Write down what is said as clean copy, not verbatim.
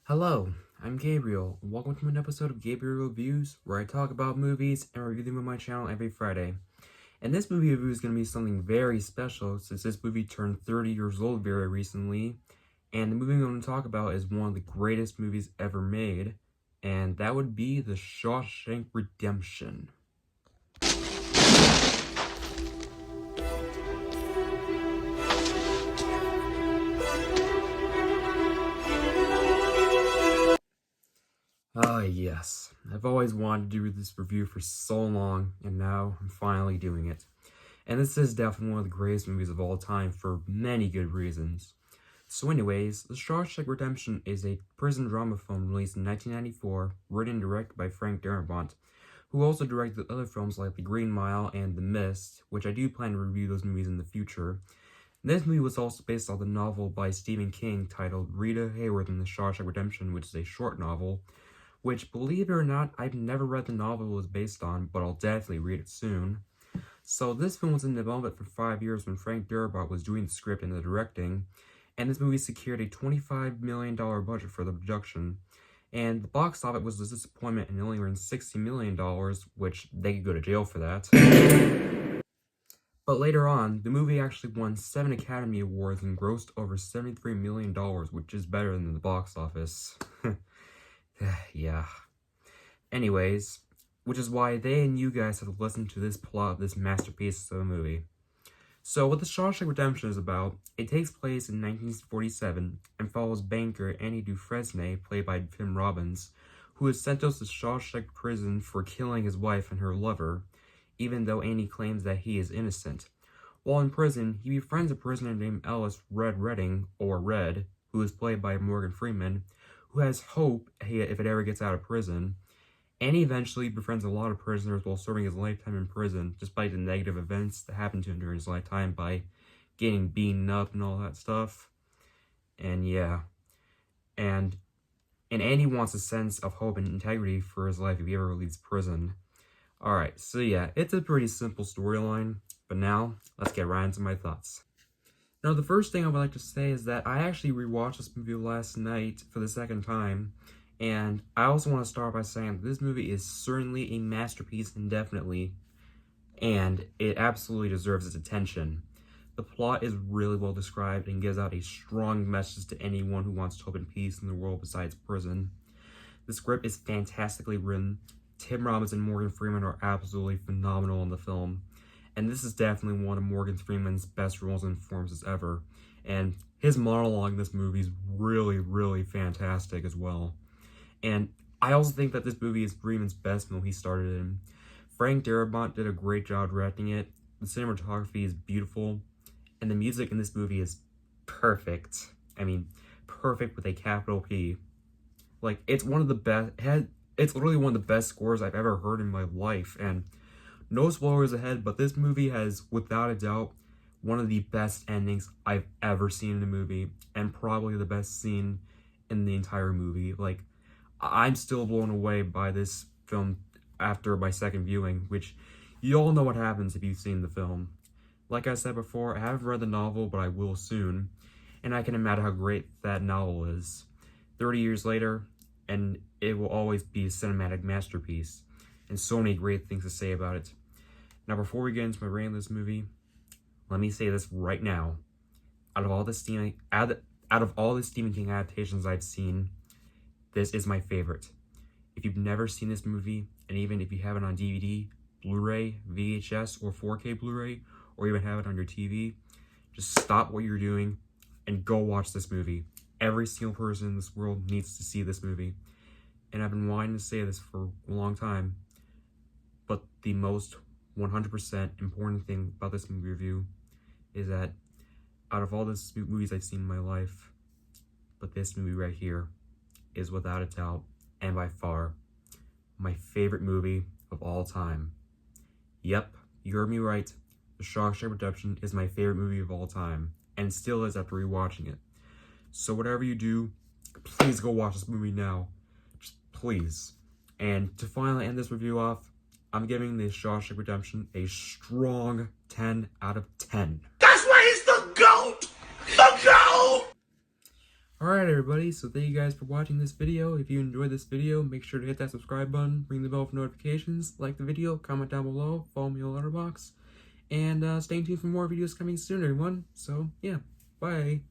Hello, I'm Gabriel, and welcome to an episode of Gabriel Reviews, where I talk about movies and review them on my channel every Friday. And this movie review is going to be something very special, since this movie turned 30 years old very recently, and the movie I'm going to talk about is one of the greatest movies ever made, and that would be The Shawshank Redemption. Ah, yes. I've always wanted to do this review for so long, and now I'm finally doing it. And this is definitely one of the greatest movies of all time for many good reasons. So anyways, The Shawshank Redemption is a prison drama film released in 1994, written and directed by Frank Darabont, who also directed other films like The Green Mile and The Mist, which I do plan to review those movies in the future. This movie was also based on the novel by Stephen King titled Rita Hayworth and The Shawshank Redemption, which is a short novel, which, believe it or not, I've never read the novel it was based on, but I'll definitely read it soon. So this film was in development for 5 years when Frank Darabont was doing the script and the directing, and this movie secured a $25 million budget for the production. And the box office was a disappointment and only earned $60 million, which they could go to jail for that. But later on, the movie actually won 7 Academy Awards and grossed over $73 million, which is better than the box office. Yeah. Anyways, which is why they and you guys have to listen to this plot of this masterpiece of a movie. So what The Shawshank Redemption is about, it takes place in 1947 and follows banker Annie Dufresne, played by Tim Robbins, who is sentenced to Shawshank prison for killing his wife and her lover, even though Annie claims that he is innocent. While in prison, he befriends a prisoner named Ellis Red Redding, or Red, who is played by Morgan Freeman, who has hope if it ever gets out of prison. And he eventually befriends a lot of prisoners while serving his lifetime in prison, despite the negative events that happened to him during his lifetime by getting beaten up and all that stuff. And yeah. And Andy wants a sense of hope and integrity for his life if he ever leaves prison. Alright, so yeah, it's a pretty simple storyline, but now, let's get right into my thoughts. Now, the first thing I would like to say is that I actually rewatched this movie last night for the second time, and I also want to start by saying that this movie is certainly a masterpiece indefinitely, and it absolutely deserves its attention. The plot is really well described and gives out a strong message to anyone who wants hope and peace in the world besides prison. The script is fantastically written. Tim Robbins and Morgan Freeman are absolutely phenomenal in the film. And this is definitely one of Morgan Freeman's best roles and performances ever. And his monologue in this movie is really, really fantastic as well. And I also think that this movie is Freeman's best film he started in. Frank Darabont did a great job directing it. The cinematography is beautiful. And the music in this movie is perfect. I mean, perfect with a capital P. Like, it's one of the best... It's literally one of the best scores I've ever heard in my life. And no spoilers ahead, but this movie has, without a doubt, one of the best endings I've ever seen in a movie, and probably the best scene in the entire movie. Like, I'm still blown away by this film after my second viewing, which you all know what happens if you've seen the film. Like I said before, I haven't read the novel, but I will soon, and I can imagine how great that novel is. 30 years later, and it will always be a cinematic masterpiece, and so many great things to say about it. Now, before we get into my rating of this movie, let me say this right now. Out of all the Stephen King adaptations I've seen, this is my favorite. If you've never seen this movie, and even if you have it on DVD, Blu-ray, VHS, or 4K Blu-ray, or even have it on your TV, just stop what you're doing and go watch this movie. Every single person in this world needs to see this movie. And I've been wanting to say this for a long time, but the most 100% important thing about this movie review is that out of all the movies I've seen in my life, but this movie right here is without a doubt and by far my favorite movie of all time. Yep, you heard me right. The Shawshank Redemption is my favorite movie of all time, and still is after rewatching it. So whatever you do, please go watch this movie now. Just please. And to finally end this review off, I'm giving The Shawshank Redemption a strong 10 out of 10. That's why he's the GOAT! The GOAT! Alright everybody, so thank you guys for watching this video. If you enjoyed this video, make sure to hit that subscribe button, ring the bell for notifications, like the video, comment down below, follow me on Letterboxd, and stay tuned for more videos coming soon, everyone. So, yeah, bye.